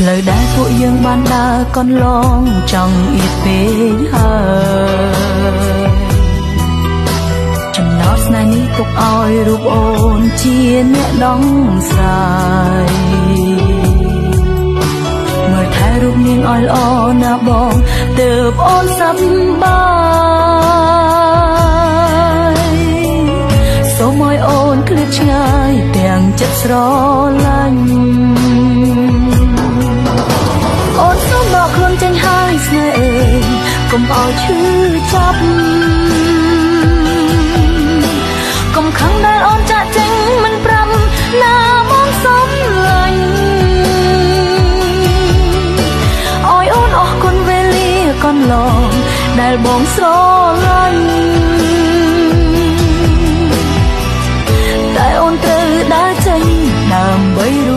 ផ្លូវដែលពួកយើងបានដើរកន្លងចង់អៀតពេកហើយចំណោទស្នេហ៍នេះទុកឲ្យរូបអូនជាអ្នកដងសាយមើលថែរូបនាងឲ្យល្អណាបងទើបអូនសប្បាយសូមឲ្យអូនឃ្លាតឆ្ងាយទាំងចិត្តស្រឡាញ់អូនសូមដកខ្លួនចេញហើយស្នេហ៍អើយកុំឲ្យឈឺចាប់កុំខឹងដែលអូនចាក់ចេញមិនប្រាំណាបងសុំឡាញ់ឲ្យអូនអស់គុណវេលាកន្លងដែលបងស្រឡាញ់តែអូនត្រូវដើរចេញដើម្បី